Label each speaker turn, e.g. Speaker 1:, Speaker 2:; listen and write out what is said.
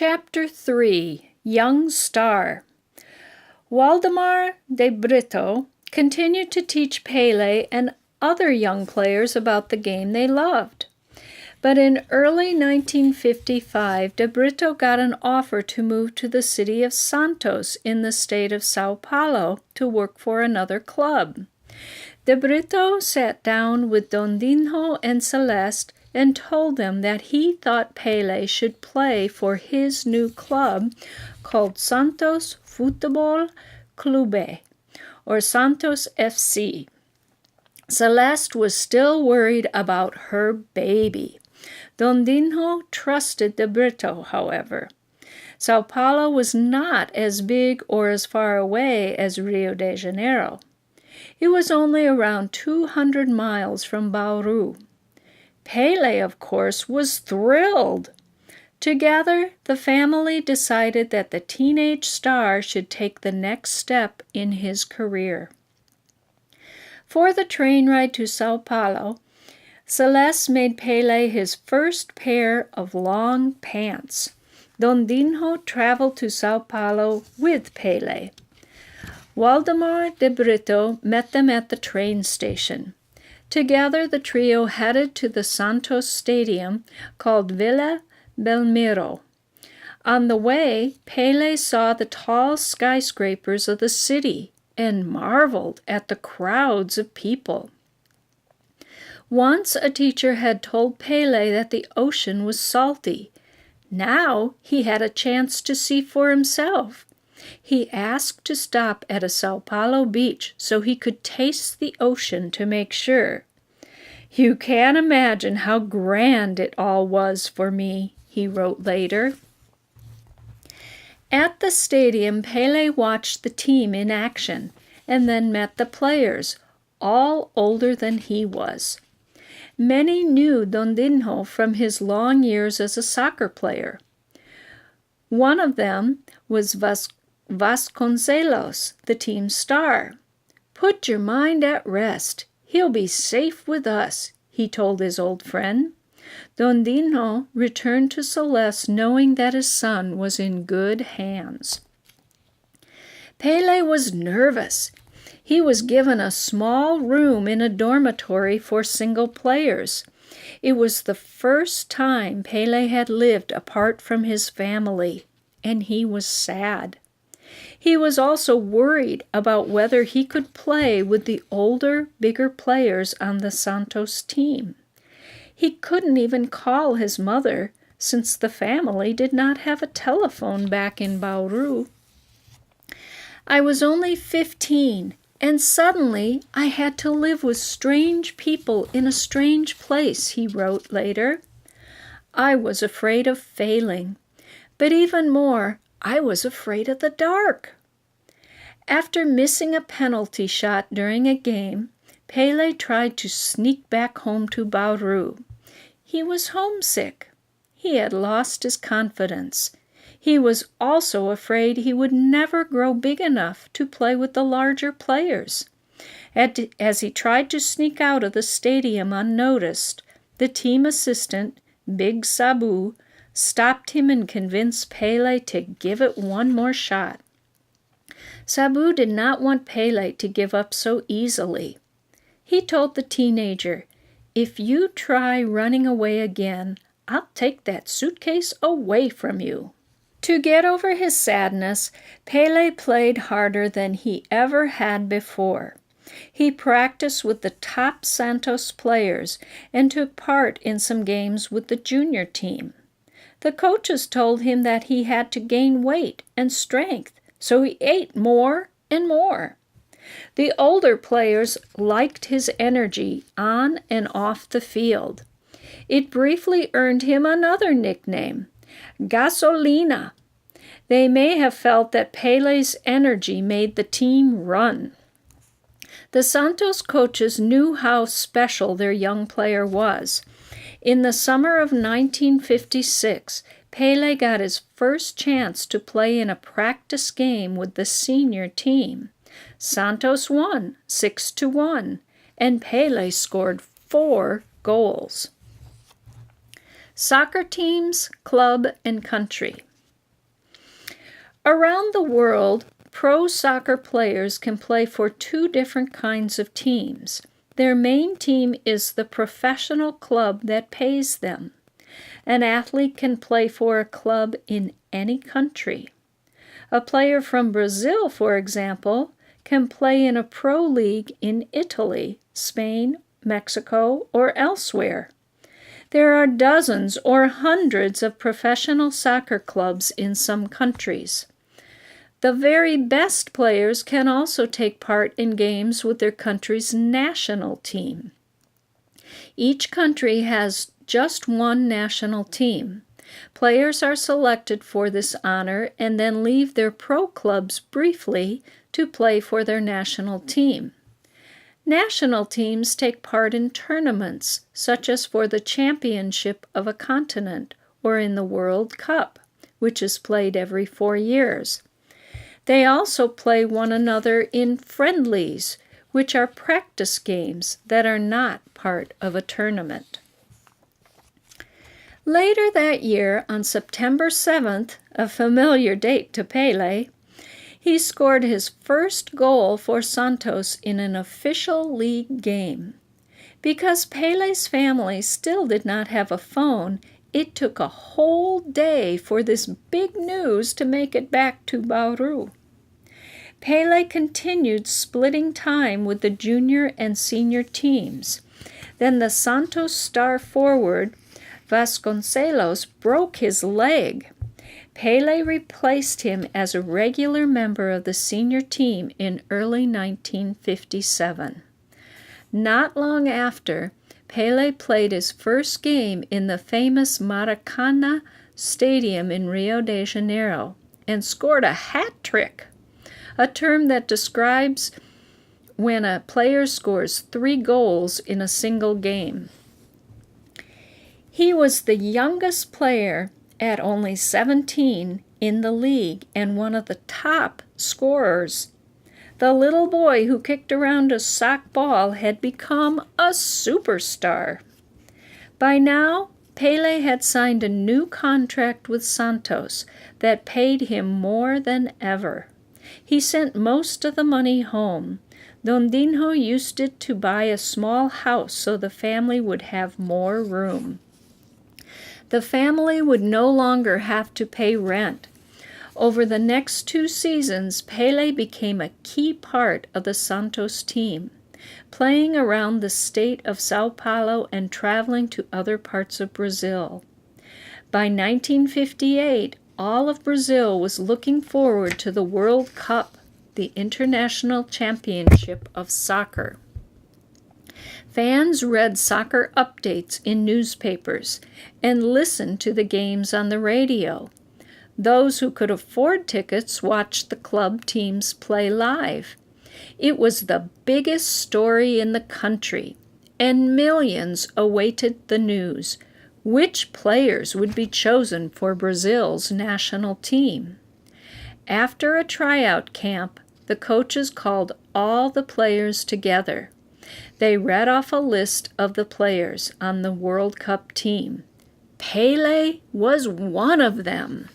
Speaker 1: Chapter 3, Young Star. Waldemar de Brito continued to teach Pele and other young players about the game they loved. But in early 1955, de Brito got an offer to move to the city of Santos in the state of Sao Paulo to work for another club. De Brito sat down with Dondinho and Celeste and told them that he thought Pele should play for his new club called Santos Futebol Clube, or Santos FC. Celeste was still worried about her baby. Dondinho trusted de Brito, however. Sao Paulo was not as big or as far away as Rio de Janeiro. It was only around 200 miles from Bauru. Pele, of course, was thrilled. Together, the family decided that the teenage star should take the next step in his career. For the train ride to Sao Paulo, Celeste made Pele his first pair of long pants. Dondinho traveled to Sao Paulo with Pele. Waldemar de Brito met them at the train station. Together, the trio headed to the Santos Stadium called Villa Belmiro. On the way, Pele saw the tall skyscrapers of the city and marveled at the crowds of people. Once a teacher had told Pele that the ocean was salty. Now he had a chance to see for himself. He asked to stop at a Sao Paulo beach so he could taste the ocean to make sure. "You can't imagine how grand it all was for me," he wrote later. At the stadium, Pele watched the team in action and then met the players, all older than he was. Many knew Dondinho from his long years as a soccer player. One of them was Vasconcelos, the team's star. "Put your mind at rest. He'll be safe with us," he told his old friend. Dondinho returned to Celeste knowing that his son was in good hands. Pele was nervous. He was given a small room in a dormitory for single players. It was the first time Pele had lived apart from his family, and he was sad. He was also worried about whether he could play with the older, bigger players on the Santos team. He couldn't even call his mother, since the family did not have a telephone back in Bauru. "I was only 15, and suddenly I had to live with strange people in a strange place," he wrote later. "I was afraid of failing, but even more, I was afraid of the dark." After missing a penalty shot during a game, Pele tried to sneak back home to Bauru. He was homesick. He had lost his confidence. He was also afraid he would never grow big enough to play with the larger players. As he tried to sneak out of the stadium unnoticed, the team assistant, Big Sabu, stopped him and convinced Pele to give it one more shot. Sabu did not want Pele to give up so easily. He told the teenager, "If you try running away again, I'll take that suitcase away from you." To get over his sadness, Pele played harder than he ever had before. He practiced with the top Santos players and took part in some games with the junior team. The coaches told him that he had to gain weight and strength, so he ate more and more. The older players liked his energy on and off the field. It briefly earned him another nickname, Gasolina. They may have felt that Pele's energy made the team run. The Santos coaches knew how special their young player was. In the summer of 1956, Pele got his first chance to play in a practice game with the senior team. Santos won 6-1, and Pele scored 4 goals. Soccer teams, club, and country. Around the world, pro soccer players can play for two different kinds of teams. Their main team is the professional club that pays them. An athlete can play for a club in any country. A player from Brazil, for example, can play in a pro league in Italy, Spain, Mexico, or elsewhere. There are dozens or hundreds of professional soccer clubs in some countries. The very best players can also take part in games with their country's national team. Each country has just one national team. Players are selected for this honor and then leave their pro clubs briefly to play for their national team. National teams take part in tournaments, such as for the championship of a continent or in the World Cup, which is played every 4 years. They also play one another in friendlies, which are practice games that are not part of a tournament. Later that year, on September 7th, a familiar date to Pelé, he scored his first goal for Santos in an official league game. Because Pelé's family still did not have a phone, it took a whole day for this big news to make it back to Bauru. Pelé continued splitting time with the junior and senior teams. Then the Santos star forward, Vasconcelos, broke his leg. Pelé replaced him as a regular member of the senior team in early 1957. Not long after, Pelé played his first game in the famous Maracanã Stadium in Rio de Janeiro and scored a hat trick, a term that describes when a player scores 3 goals in a single game. He was the youngest player at only 17 in the league and one of the top scorers. The little boy who kicked around a sock ball had become a superstar. By now, Pelé had signed a new contract with Santos that paid him more than ever. He sent most of the money home. Dondinho used it to buy a small house so the family would have more room. The family would no longer have to pay rent. Over the next 2 seasons, Pelé became a key part of the Santos team, playing around the state of São Paulo and traveling to other parts of Brazil. By 1958, all of Brazil was looking forward to the World Cup, the international championship of soccer. Fans read soccer updates in newspapers and listened to the games on the radio. Those who could afford tickets watched the club teams play live. It was the biggest story in the country, and millions awaited the news. Which players would be chosen for Brazil's national team? After a tryout camp, the coaches called all the players together. They read off a list of the players on the World Cup team. Pelé was one of them.